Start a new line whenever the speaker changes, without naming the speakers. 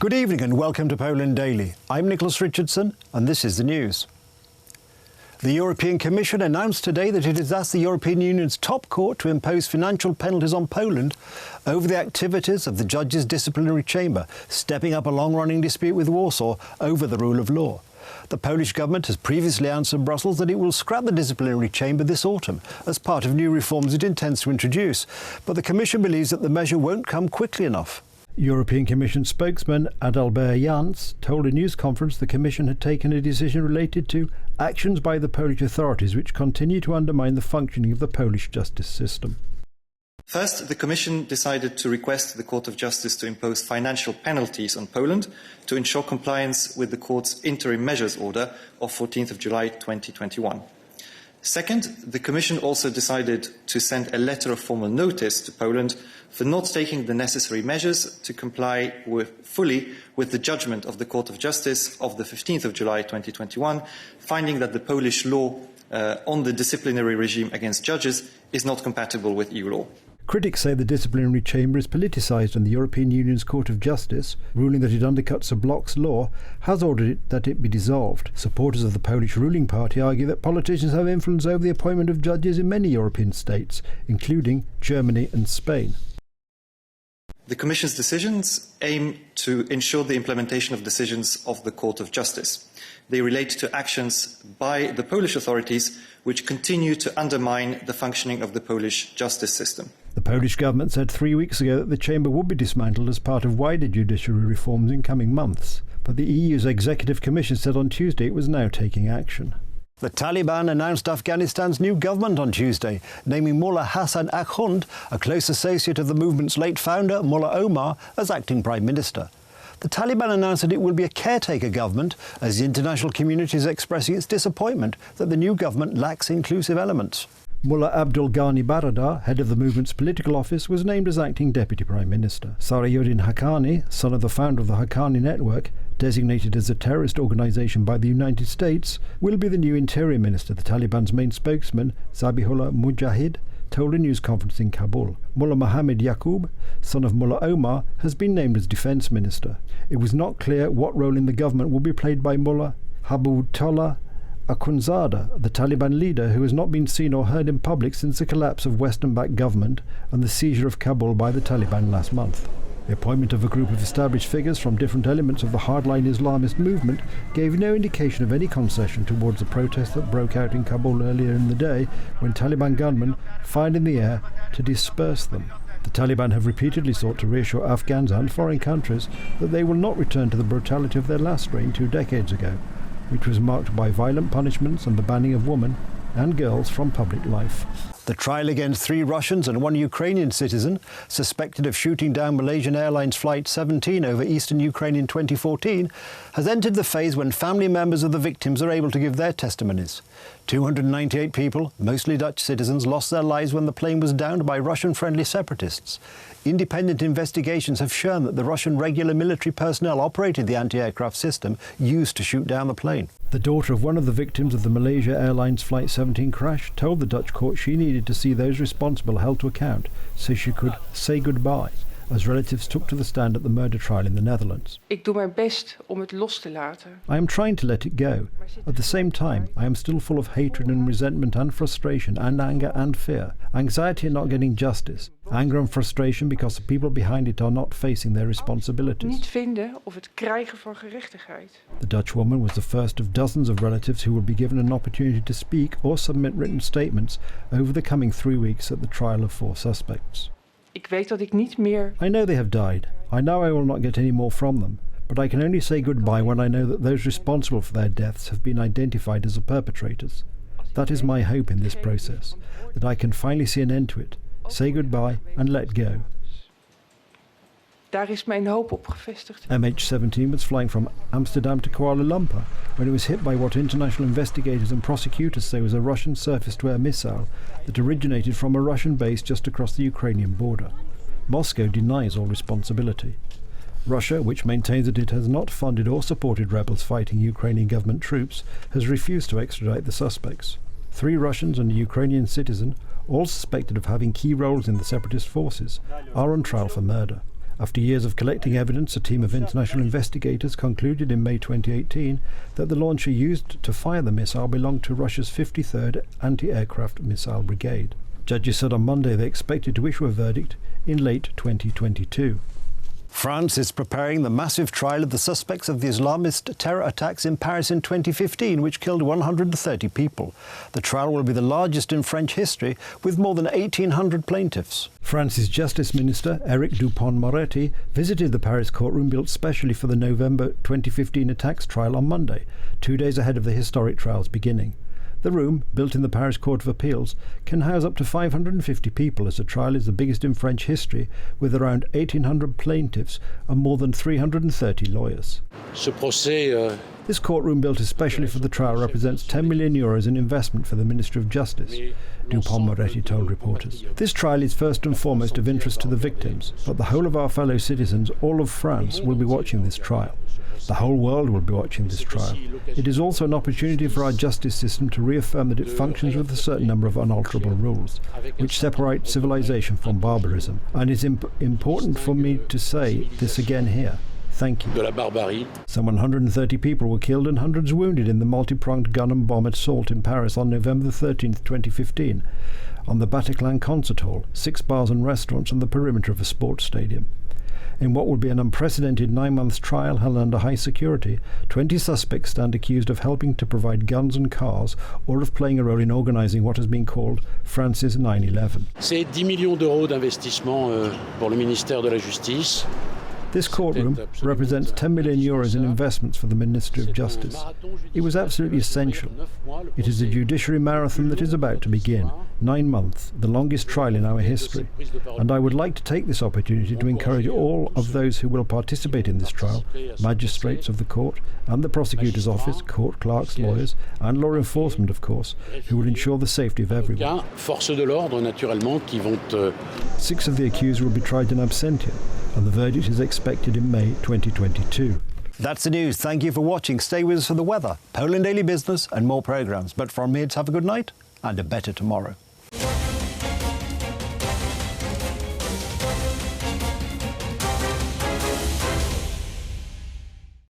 Good evening and welcome to Poland Daily. I'm Nicholas Richardson and this is the news. The European Commission announced today that it has asked the European Union's top court to impose financial penalties on Poland over the activities of the judges' disciplinary chamber, stepping up a long-running dispute with Warsaw over the rule of law. The Polish government has previously answered Brussels that it will scrap the disciplinary chamber this autumn as part of new reforms it intends to introduce, but the Commission believes that the measure won't come quickly enough. European Commission spokesman Adalbert Jans told a news conference the Commission had taken a decision related to actions by the Polish authorities which continue to undermine the functioning of the Polish justice system.
First, the Commission decided to request the Court of Justice to impose financial penalties on Poland to ensure compliance with the Court's interim measures order of 14th of July 2021. Second, the Commission also decided to send a letter of formal notice to Poland for not taking the necessary measures to comply fully with the judgment of the Court of Justice of the 15th of July 2021, finding that the Polish law on the disciplinary regime against judges is not compatible with EU law.
Critics say the disciplinary chamber is politicised and the European Union's Court of Justice, ruling that it undercuts a bloc's law, has ordered that it be dissolved. Supporters of the Polish ruling party argue that politicians have influence over the appointment of judges in many European states, including Germany and Spain.
The Commission's decisions aim to ensure the implementation of decisions of the Court of Justice. They relate to actions by the Polish authorities which continue to undermine the functioning of the Polish justice system.
The Polish government said 3 weeks ago that the chamber would be dismantled as part of wider judiciary reforms in coming months, but the EU's Executive Commission said on Tuesday it was now taking action. The Taliban announced Afghanistan's new government on Tuesday, naming Mullah Hassan Akhund, a close associate of the movement's late founder, Mullah Omar, as acting prime minister. The Taliban announced that it will be a caretaker government, as the international community is expressing its disappointment that the new government lacks inclusive elements. Mullah Abdul Ghani Baradar, head of the movement's political office, was named as acting deputy prime minister. Sarayuddin Haqqani, son of the founder of the Haqqani network, designated as a terrorist organisation by the United States, will be the new interior minister. The Taliban's main spokesman, Zabihullah Mujahid, told a news conference in Kabul. Mullah Mohammed Yaqub, son of Mullah Omar, has been named as defence minister. It was not clear what role in the government will be played by Mullah Habibullah Akhundzada, the Taliban leader who has not been seen or heard in public since the collapse of Western-backed government and the seizure of Kabul by the Taliban last month. The appointment of a group of established figures from different elements of the hardline Islamist movement gave no indication of any concession towards the protests that broke out in Kabul earlier in the day when Taliban gunmen fired in the air to disperse them. The Taliban have repeatedly sought to reassure Afghans and foreign countries that they will not return to the brutality of their last reign 2 decades ago, which was marked by violent punishments and the banning of women and girls from public life. The trial against 3 Russians and 1 Ukrainian citizen suspected of shooting down Malaysian Airlines Flight 17 over eastern Ukraine in 2014 has entered the phase when family members of the victims are able to give their testimonies. 298 people, mostly Dutch citizens, lost their lives when the plane was downed by Russian-friendly separatists. Independent investigations have shown that the Russian regular military personnel operated the anti-aircraft system used to shoot down the plane. The daughter of one of the victims of the Malaysia Airlines Flight 17 crash told the Dutch court she needed to see those responsible held to account so she could say goodbye, as relatives took to the stand at the murder trial in the Netherlands.
Ik doe mijn best om het los te laten.
I am trying to let it go. At the same time, I am still full of hatred and resentment and frustration and anger and fear. Anxiety at not getting justice. Anger and frustration because the people behind it are not facing their responsibilities.
Niet vinden of het krijgen van gerechtigheid.
The Dutch woman was the first of dozens of relatives who will be given an opportunity to speak or submit written statements over the coming 3 weeks at the trial of 4 suspects.
Ik weet dat ik niet meer.
I know they have died. I know I will not get any more from them. But I can only say goodbye when I know that those responsible for their deaths have been identified as the perpetrators. That is my hope in this process, that I can finally see an end to it, say goodbye and let go.
Daar is mijn hoop op gevestigd.
MH17 was flying from Amsterdam to Kuala Lumpur when it was hit by what international investigators and prosecutors say was a Russian surface-to-air missile that originated from a Russian base just across the Ukrainian border. Moscow denies all responsibility. Russia, which maintains that it has not funded or supported rebels fighting Ukrainian government troops, has refused to extradite the suspects. 3 Russians and a Ukrainian citizen, all suspected of having key roles in the separatist forces, are on trial for murder. After years of collecting evidence, a team of international investigators concluded in May 2018 that the launcher used to fire the missile belonged to Russia's 53rd Anti-Aircraft Missile Brigade. Judges said on Monday they expected to issue a verdict in late 2022. France is preparing the massive trial of the suspects of the Islamist terror attacks in Paris in 2015, which killed 130 people. The trial will be the largest in French history, with more than 1,800 plaintiffs. France's Justice Minister, Éric Dupond-Moretti, visited the Paris courtroom built specially for the November 2015 attacks trial on Monday, 2 days ahead of the historic trial's beginning. The room, built in the Paris Court of Appeals, can house up to 550 people as the trial is the biggest in French history, with around 1,800 plaintiffs and more than 330 lawyers. This courtroom built especially for the trial represents €10 million in investment for the Ministry of Justice, Dupond-Moretti told reporters. This trial is first and foremost of interest to the victims, but the whole of our fellow citizens, all of France, will be watching this trial. The whole world will be watching this trial. It is also an opportunity for our justice system to reaffirm that it functions with a certain number of unalterable rules, which separate civilization from barbarism. And it is important for me to say this again here. Thank you. Some 130 people were killed and hundreds wounded in the multi-pronged gun and bomb assault in Paris on November 13, 2015, on the Bataclan concert hall, 6 bars and restaurants on the perimeter of a sports stadium. In what will be an unprecedented 9-month trial held under high security, 20 suspects stand accused of helping to provide guns and cars or of playing a role in organising what has been called France's 9/11.
C'est 10 millions d'euros d'investissement pour le ministère de la Justice.
This courtroom represents €10 million in investments for the Ministry of Justice. It was absolutely essential. It is a judiciary marathon that is about to begin. 9 months, the longest trial in our history. And I would like to take this opportunity to encourage all of those who will participate in this trial, magistrates of the court and the prosecutor's office, court clerks, lawyers, and law enforcement, of course, who will ensure the safety of everyone.
6
of the accused will be tried in absentia, and the verdict is expected in May 2022. That's the news. Thank you for watching. Stay with us for the weather, Poland Daily Business and more programmes. But from me, it's have a good night and a better tomorrow.